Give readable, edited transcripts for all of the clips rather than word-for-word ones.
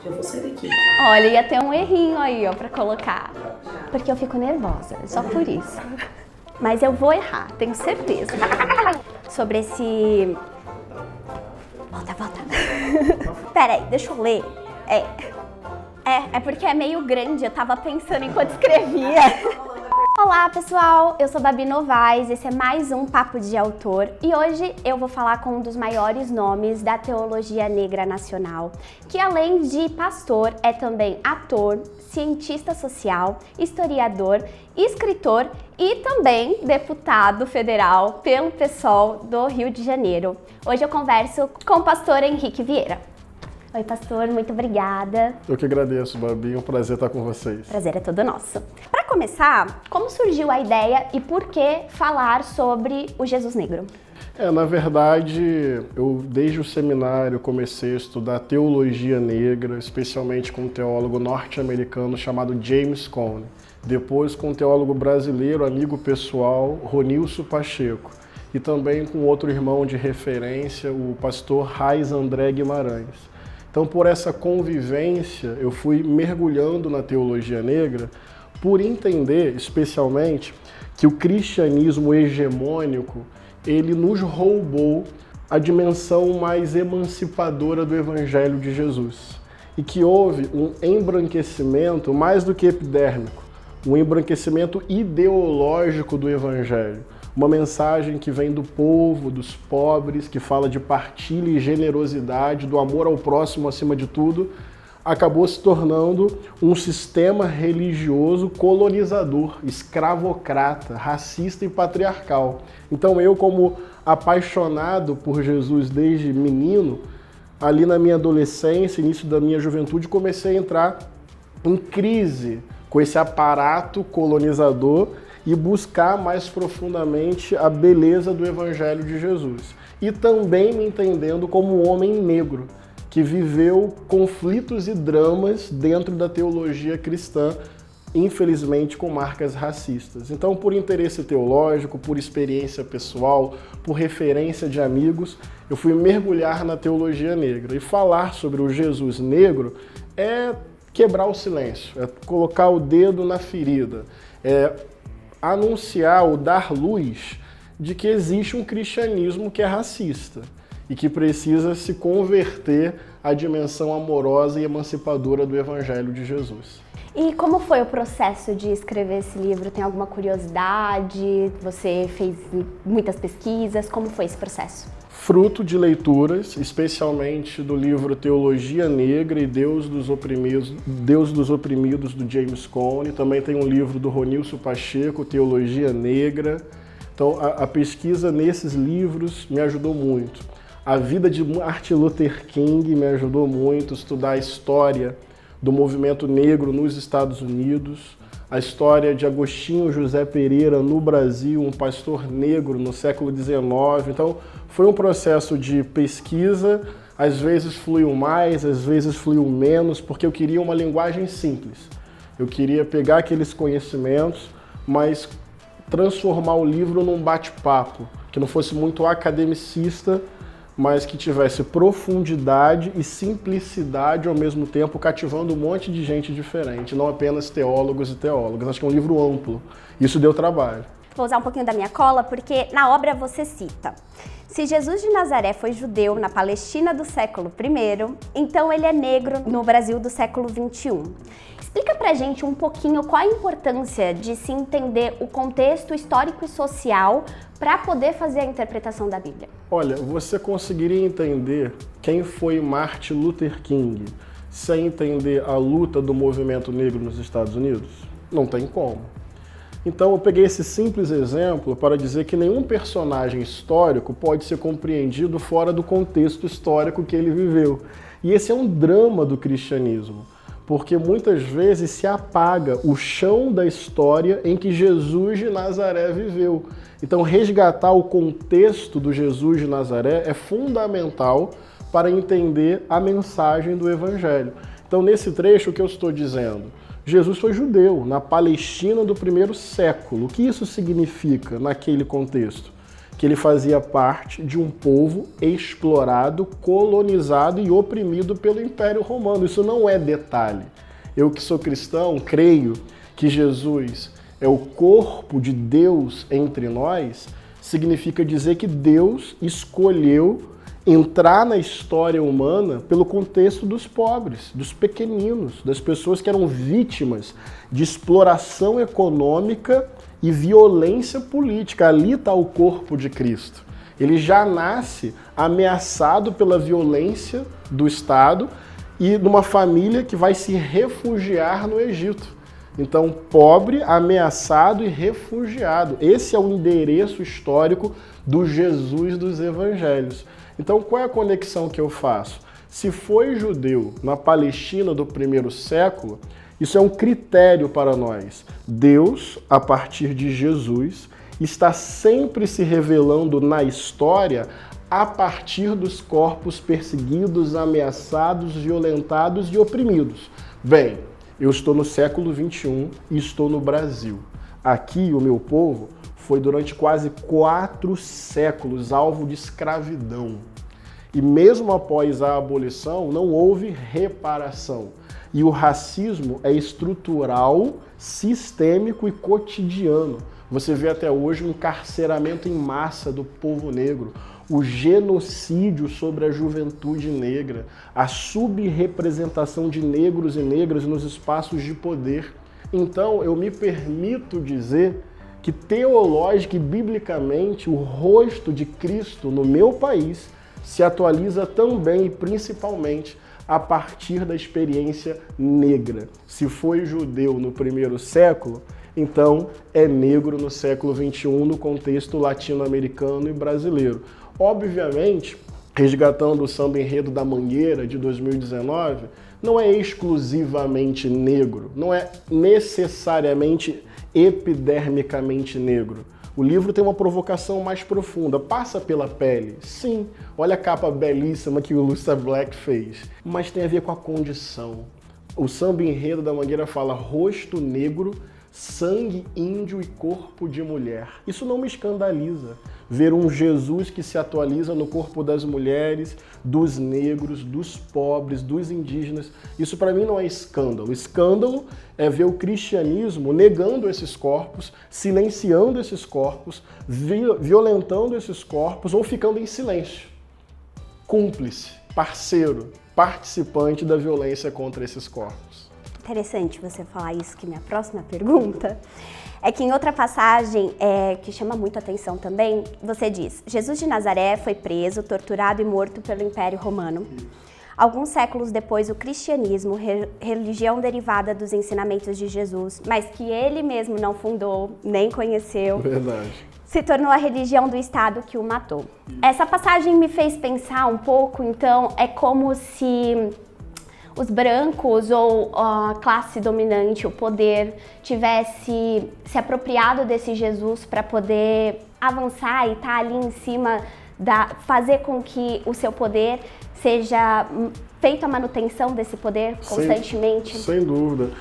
Já vou sair daqui. Olha, ia ter um errinho aí, ó, pra colocar. Porque eu fico nervosa, só por isso. Mas eu vou errar, tenho certeza. Sobre esse... Volta. Pera aí, deixa eu ler. É porque é meio grande, eu tava pensando enquanto escrevia. Olá pessoal, eu sou Babi Novaes, esse é mais um Papo de Autor e hoje eu vou falar com um dos maiores nomes da teologia negra nacional, que além de pastor é também ator, cientista social, historiador, escritor e também deputado federal pelo PSOL do Rio de Janeiro. Hoje eu converso com o pastor Henrique Vieira. Oi, pastor, muito obrigada. Eu que agradeço, Babi, é um prazer estar com vocês. Prazer é todo nosso. Para começar, como surgiu a ideia e por que falar sobre o Jesus Negro? Na verdade, eu desde o seminário comecei a estudar teologia negra, especialmente com um teólogo norte-americano chamado James Cone. Depois com um teólogo brasileiro, amigo pessoal, Ronilson Pacheco. E também com outro irmão de referência, o pastor Raiz André Guimarães. Então, por essa convivência, eu fui mergulhando na teologia negra por entender, especialmente, que o cristianismo hegemônico, ele nos roubou a dimensão mais emancipadora do Evangelho de Jesus. E que houve um embranquecimento mais do que epidérmico, um embranquecimento ideológico do Evangelho. Uma mensagem que vem do povo, dos pobres, que fala de partilha e generosidade, do amor ao próximo acima de tudo, acabou se tornando um sistema religioso colonizador, escravocrata, racista e patriarcal. Então eu, como apaixonado por Jesus desde menino, ali na minha adolescência, início da minha juventude, comecei a entrar em crise com esse aparato colonizador e buscar mais profundamente a beleza do Evangelho de Jesus. E também me entendendo como um homem negro, que viveu conflitos e dramas dentro da teologia cristã, infelizmente com marcas racistas. Então, por interesse teológico, por experiência pessoal, por referência de amigos, eu fui mergulhar na teologia negra. E falar sobre o Jesus negro é quebrar o silêncio, é colocar o dedo na ferida, é anunciar ou dar luz de que existe um cristianismo que é racista e que precisa se converter à dimensão amorosa e emancipadora do Evangelho de Jesus. E como foi o processo de escrever esse livro? Tem alguma curiosidade? Você fez muitas pesquisas? Como foi esse processo? Fruto de leituras, especialmente do livro Teologia Negra e Deus dos Oprimidos, do James Cone. Também tem um livro do Ronilson Pacheco, Teologia Negra. Então, a pesquisa nesses livros me ajudou muito. A vida de Martin Luther King me ajudou muito, estudar a história do movimento negro nos Estados Unidos, a história de Agostinho José Pereira no Brasil, um pastor negro no século XIX. Então, foi um processo de pesquisa, às vezes fluiu mais, às vezes fluiu menos, porque eu queria uma linguagem simples. Eu queria pegar aqueles conhecimentos, mas transformar o livro num bate-papo, que não fosse muito academicista, mas que tivesse profundidade e simplicidade ao mesmo tempo, cativando um monte de gente diferente, não apenas teólogos e teólogas. Acho que é um livro amplo. Isso deu trabalho. Vou usar um pouquinho da minha cola, porque na obra você cita: se Jesus de Nazaré foi judeu na Palestina do século I, então ele é negro no Brasil do século XXI. Explica pra gente um pouquinho qual a importância de se entender o contexto histórico e social para poder fazer a interpretação da Bíblia. Olha, você conseguiria entender quem foi Martin Luther King sem entender a luta do movimento negro nos Estados Unidos? Não tem como. Então eu peguei esse simples exemplo para dizer que nenhum personagem histórico pode ser compreendido fora do contexto histórico que ele viveu. E esse é um drama do cristianismo, porque muitas vezes se apaga o chão da história em que Jesus de Nazaré viveu. Então resgatar o contexto do Jesus de Nazaré é fundamental para entender a mensagem do Evangelho. Então nesse trecho o que eu estou dizendo? Jesus foi judeu, na Palestina do primeiro século. O que isso significa naquele contexto? que ele fazia parte de um povo explorado, colonizado e oprimido pelo Império Romano. Isso não é detalhe. Eu que sou cristão, creio que Jesus é o corpo de Deus entre nós, significa dizer que Deus escolheu entrar na história humana pelo contexto dos pobres, dos pequeninos, das pessoas que eram vítimas de exploração econômica e violência política. Ali está o corpo de Cristo. Ele já nasce ameaçado pela violência do Estado e numa família que vai se refugiar no Egito. Então, pobre, ameaçado e refugiado. Esse é o endereço histórico do Jesus dos Evangelhos. Então, qual é a conexão que eu faço? Se foi judeu na Palestina do primeiro século, isso é um critério para nós. Deus, a partir de Jesus, está sempre se revelando na história a partir dos corpos perseguidos, ameaçados, violentados e oprimidos. Bem, eu estou no século XXI e estou no Brasil. Aqui, o meu povo foi durante quase 4 séculos alvo de escravidão. E mesmo após a abolição, não houve reparação. E o racismo é estrutural, sistêmico e cotidiano. Você vê até hoje o encarceramento em massa do povo negro, o genocídio sobre a juventude negra, a subrepresentação de negros e negras nos espaços de poder. Então, eu me permito dizer que teológica e biblicamente o rosto de Cristo no meu país se atualiza também e principalmente a partir da experiência negra. Se foi judeu no primeiro século, então é negro no século XXI no contexto latino-americano e brasileiro. Obviamente, resgatando o Samba Enredo da Mangueira de 2019, não é exclusivamente negro, não é necessariamente epidermicamente negro. O livro tem uma provocação mais profunda, passa pela pele, sim. Olha a capa belíssima que o Luther Black fez, mas tem a ver com a condição. O Samba Enredo da Mangueira fala rosto negro, sangue índio e corpo de mulher. Isso não me escandaliza. Ver um Jesus que se atualiza no corpo das mulheres, dos negros, dos pobres, dos indígenas. Isso para mim não é escândalo. Escândalo é ver o cristianismo negando esses corpos, silenciando esses corpos, violentando esses corpos ou ficando em silêncio. Cúmplice, parceiro, participante da violência contra esses corpos. Interessante você falar isso, que minha próxima pergunta é que em outra passagem, que chama muito atenção também, você diz: Jesus de Nazaré foi preso, torturado e morto pelo Império Romano. Alguns séculos depois, o cristianismo, religião derivada dos ensinamentos de Jesus, mas que ele mesmo não fundou, nem conheceu, Verdade. se tornou a religião do Estado que o matou. Essa passagem me fez pensar um pouco, então, é como se os brancos ou a classe dominante, o poder, tivesse se apropriado desse Jesus para poder avançar e estar ali em cima, fazer com que o seu poder seja feita a manutenção desse poder constantemente. Sem dúvida.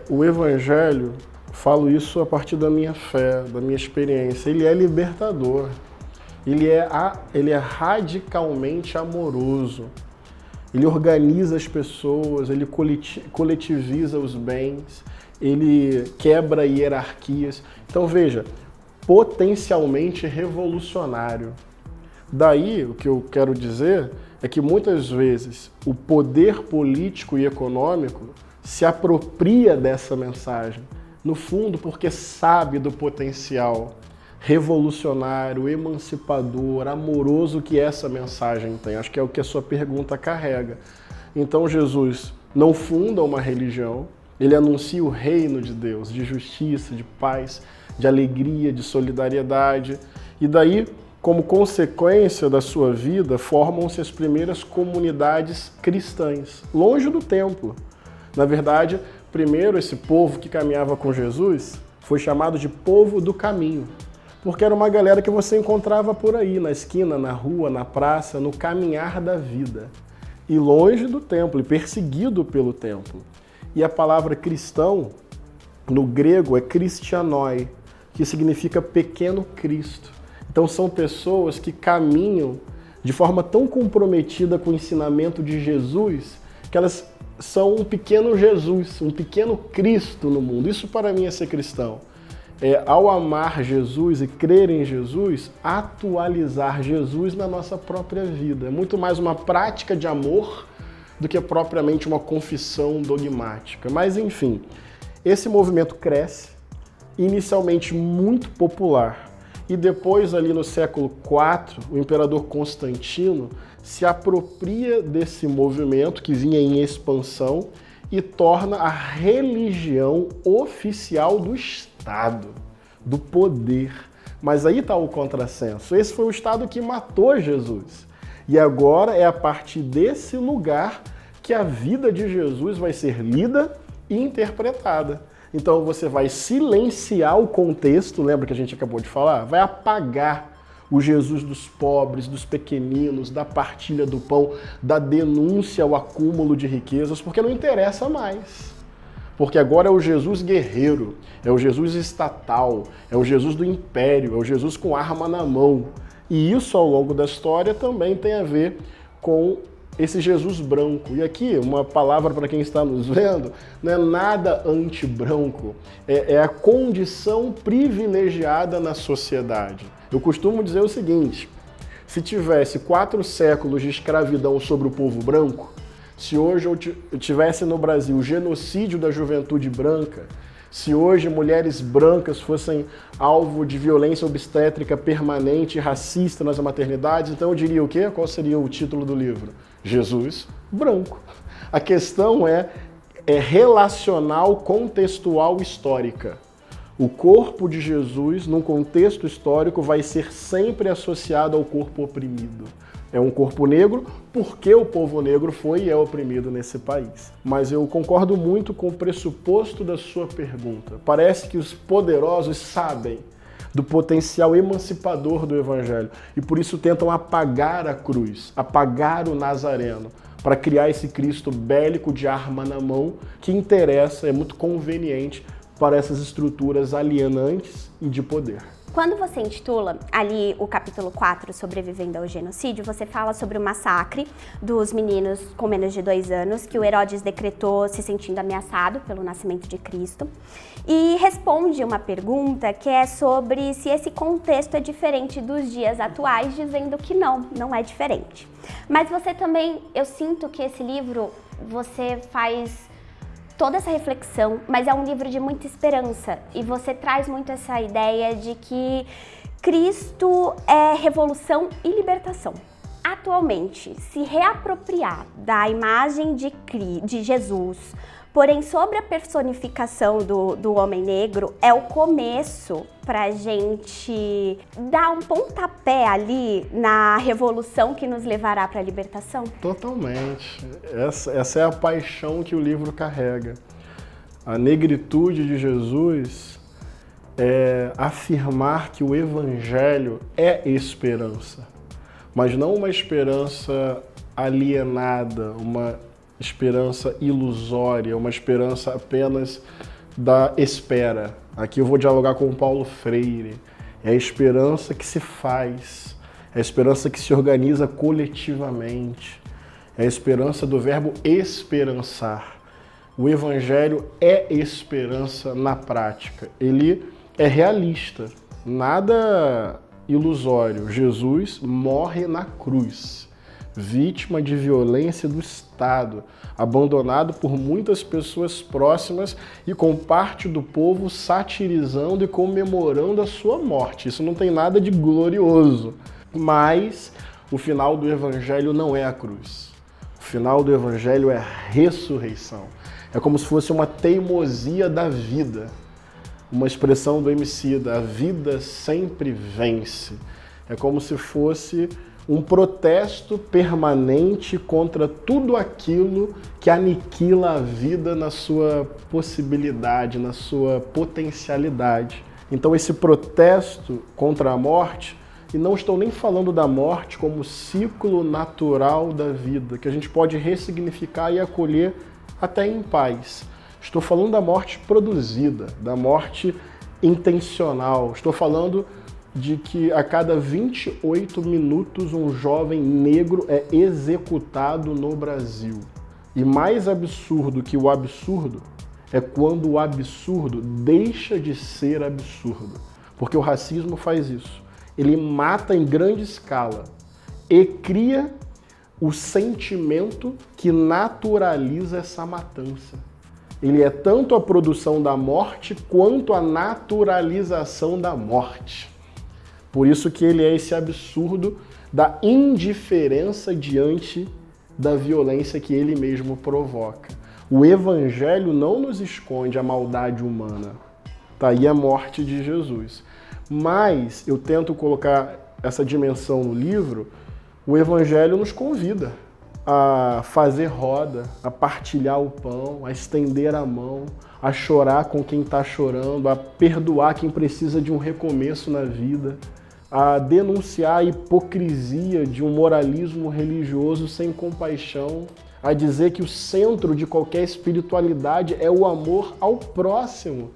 O Evangelho, falo isso a partir da minha fé, da minha experiência, ele é libertador, ele é radicalmente amoroso. Ele organiza as pessoas, ele coletiviza os bens, ele quebra hierarquias. Então veja, potencialmente revolucionário. Daí, o que eu quero dizer é que muitas vezes o poder político e econômico se apropria dessa mensagem, no fundo porque sabe do potencial revolucionário, emancipador, amoroso que essa mensagem tem. Acho que é o que a sua pergunta carrega. Então Jesus não funda uma religião, ele anuncia o reino de Deus, de justiça, de paz, de alegria, de solidariedade. E daí, como consequência da sua vida, formam-se as primeiras comunidades cristãs, longe do templo. Na verdade, primeiro esse povo que caminhava com Jesus foi chamado de povo do caminho, porque era uma galera que você encontrava por aí, na esquina, na rua, na praça, no caminhar da vida. E longe do templo, e perseguido pelo templo. E a palavra cristão, no grego, é Christianoi, que significa pequeno Cristo. Então são pessoas que caminham de forma tão comprometida com o ensinamento de Jesus que elas são um pequeno Jesus, um pequeno Cristo no mundo. Isso para mim é ser cristão. Ao amar Jesus e crer em Jesus, atualizar Jesus na nossa própria vida. É muito mais uma prática de amor do que propriamente uma confissão dogmática. Mas enfim, esse movimento cresce, inicialmente muito popular, e depois ali no século IV, o imperador Constantino se apropria desse movimento que vinha em expansão e torna a religião oficial do Estado, do poder. Mas aí está o contrassenso. Esse foi o Estado que matou Jesus. E agora é a partir desse lugar que a vida de Jesus vai ser lida e interpretada. Então você vai silenciar o contexto, lembra que a gente acabou de falar? Vai apagar o Jesus dos pobres, dos pequeninos, da partilha do pão, da denúncia ao acúmulo de riquezas, porque não interessa mais. Porque agora é o Jesus guerreiro, é o Jesus estatal, é o Jesus do império, é o Jesus com arma na mão. E isso, ao longo da história, também tem a ver com esse Jesus branco. E aqui, uma palavra para quem está nos vendo, não é nada anti-branco, é a condição privilegiada na sociedade. Eu costumo dizer o seguinte: se tivesse 4 séculos de escravidão sobre o povo branco, se hoje eu tivesse no Brasil o genocídio da juventude branca, se hoje mulheres brancas fossem alvo de violência obstétrica permanente e racista nas maternidades, então eu diria o quê? Qual seria o título do livro? Jesus branco. A questão é relacional, contextual, histórica. O corpo de Jesus, num contexto histórico, vai ser sempre associado ao corpo oprimido. É um corpo negro porque o povo negro foi e é oprimido nesse país. Mas eu concordo muito com o pressuposto da sua pergunta. Parece que os poderosos sabem do potencial emancipador do Evangelho e por isso tentam apagar a cruz, apagar o Nazareno, para criar esse Cristo bélico de arma na mão que interessa, é muito conveniente para essas estruturas alienantes e de poder. Quando você intitula ali o capítulo 4, Sobrevivendo ao Genocídio, você fala sobre o massacre dos meninos com menos de 2 anos, que o Herodes decretou se sentindo ameaçado pelo nascimento de Cristo, e responde uma pergunta que é sobre se esse contexto é diferente dos dias atuais, dizendo que não é diferente. Mas você também, eu sinto que esse livro, você faz toda essa reflexão, mas é um livro de muita esperança e você traz muito essa ideia de que Cristo é revolução e libertação. Atualmente, se reapropriar da imagem de Jesus, porém sobre a personificação do homem negro, é o começo para a gente dar um pontapé ali na revolução que nos levará para a libertação? Totalmente. Essa é a paixão que o livro carrega. A negritude de Jesus é afirmar que o Evangelho é esperança, mas não uma esperança alienada, uma esperança ilusória, uma esperança apenas da espera. Aqui eu vou dialogar com o Paulo Freire. É a esperança que se faz, é a esperança que se organiza coletivamente, é a esperança do verbo esperançar. O Evangelho é esperança na prática, ele é realista, nada ilusório. Jesus morre na cruz, vítima de violência do Estado, abandonado por muitas pessoas próximas e com parte do povo satirizando e comemorando a sua morte. Isso não tem nada de glorioso, mas o final do Evangelho não é a cruz. O final do Evangelho é a ressurreição. É como se fosse uma teimosia da vida, uma expressão do Emicida: a vida sempre vence. É como se fosse um protesto permanente contra tudo aquilo que aniquila a vida na sua possibilidade, na sua potencialidade. Então esse protesto contra a morte, e não estou nem falando da morte como ciclo natural da vida, que a gente pode ressignificar e acolher até em paz. Estou falando da morte produzida, da morte intencional. Estou falando de que a cada 28 minutos um jovem negro é executado no Brasil. E mais absurdo que o absurdo é quando o absurdo deixa de ser absurdo. Porque o racismo faz isso. Ele mata em grande escala e cria o sentimento que naturaliza essa matança. Ele é tanto a produção da morte quanto a naturalização da morte. Por isso que ele é esse absurdo da indiferença diante da violência que ele mesmo provoca. O Evangelho não nos esconde a maldade humana. Tá aí a morte de Jesus. Mas eu tento colocar essa dimensão no livro. O Evangelho nos convida a fazer roda, a partilhar o pão, a estender a mão, a chorar com quem está chorando, a perdoar quem precisa de um recomeço na vida, a denunciar a hipocrisia de um moralismo religioso sem compaixão, a dizer que o centro de qualquer espiritualidade é o amor ao próximo.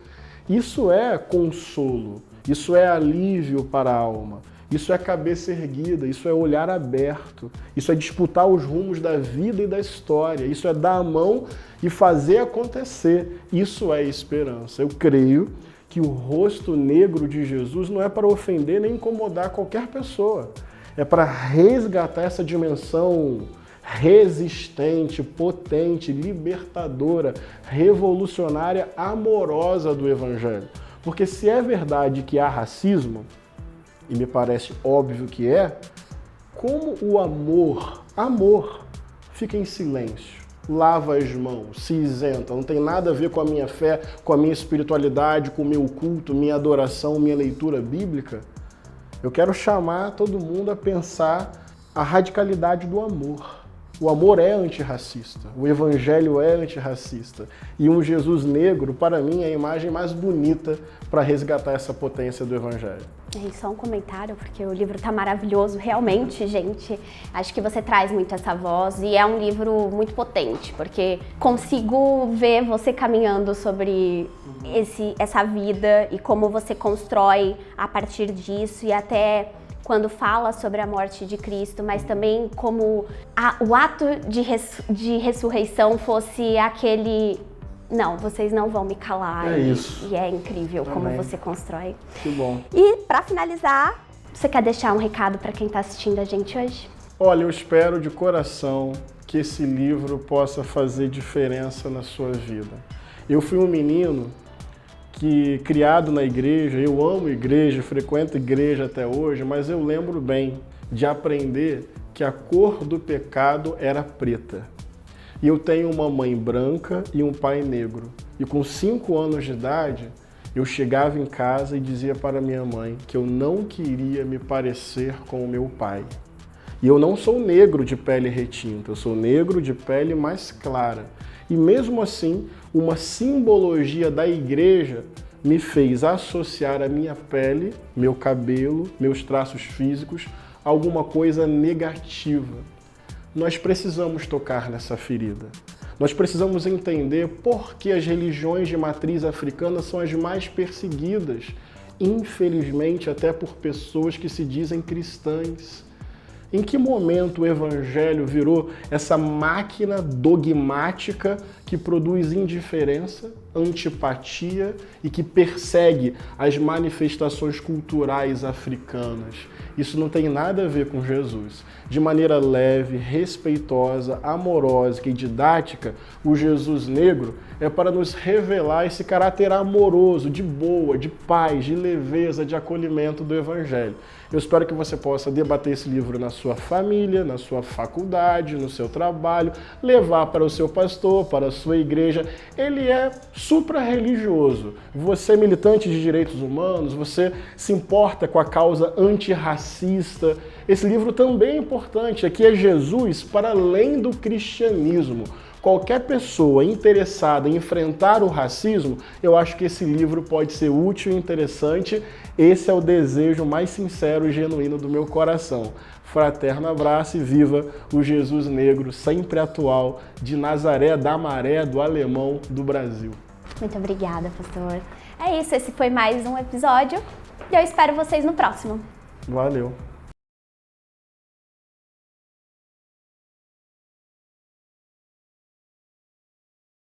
Isso é consolo, isso é alívio para a alma. Isso é cabeça erguida, isso é olhar aberto, isso é disputar os rumos da vida e da história, isso é dar a mão e fazer acontecer. Isso é esperança. Eu creio que o rosto negro de Jesus não é para ofender nem incomodar qualquer pessoa. É para resgatar essa dimensão resistente, potente, libertadora, revolucionária, amorosa do Evangelho. Porque se é verdade que há racismo, e me parece óbvio que é, como o amor fica em silêncio, lava as mãos, se isenta, não tem nada a ver com a minha fé, com a minha espiritualidade, com o meu culto, minha adoração, minha leitura bíblica. Eu quero chamar todo mundo a pensar a radicalidade do amor. O amor é antirracista, o Evangelho é antirracista. E um Jesus negro, para mim, é a imagem mais bonita para resgatar essa potência do Evangelho. E só um comentário, porque o livro tá maravilhoso, realmente, gente. Acho que você traz muito essa voz e é um livro muito potente, porque consigo ver você caminhando sobre essa vida e como você constrói a partir disso e até quando fala sobre a morte de Cristo, mas também como o ato de ressurreição fosse aquele... Não, vocês não vão me calar. É isso. E é incrível Amém. como você constrói. Que bom. E para finalizar, você quer deixar um recado para quem está assistindo a gente hoje? Olha, eu espero de coração que esse livro possa fazer diferença na sua vida. Eu fui um menino que, criado na igreja, eu amo igreja, frequento igreja até hoje, mas eu lembro bem de aprender que a cor do pecado era preta. E eu tenho uma mãe branca e um pai negro. E com 5 anos de idade, eu chegava em casa e dizia para minha mãe que eu não queria me parecer com o meu pai. E eu não sou negro de pele retinta, eu sou negro de pele mais clara. E mesmo assim, uma simbologia da igreja me fez associar a minha pele, meu cabelo, meus traços físicos, a alguma coisa negativa. Nós precisamos tocar nessa ferida. Nós precisamos entender por que as religiões de matriz africana são as mais perseguidas, infelizmente até por pessoas que se dizem cristãs. Em que momento o Evangelho virou essa máquina dogmática que produz indiferença, antipatia e que persegue as manifestações culturais africanas? Isso não tem nada a ver com Jesus. De maneira leve, respeitosa, amorosa e didática, o Jesus negro é para nos revelar esse caráter amoroso, de boa, de paz, de leveza, de acolhimento do Evangelho. Eu espero que você possa debater esse livro na sua família, na sua faculdade, no seu trabalho, levar para o seu pastor, para a sua igreja. Ele é supra-religioso. Você é militante de direitos humanos, você se importa com a causa antirracista. Esse livro também é importante. Aqui é Jesus para além do cristianismo. Qualquer pessoa interessada em enfrentar o racismo, eu acho que esse livro pode ser útil e interessante. Esse é o desejo mais sincero e genuíno do meu coração. Fraterno abraço e viva o Jesus negro, sempre atual, de Nazaré, da Maré, do Alemão, do Brasil. Muito obrigada, pastor. É isso, esse foi mais um episódio E eu espero vocês no próximo. Valeu.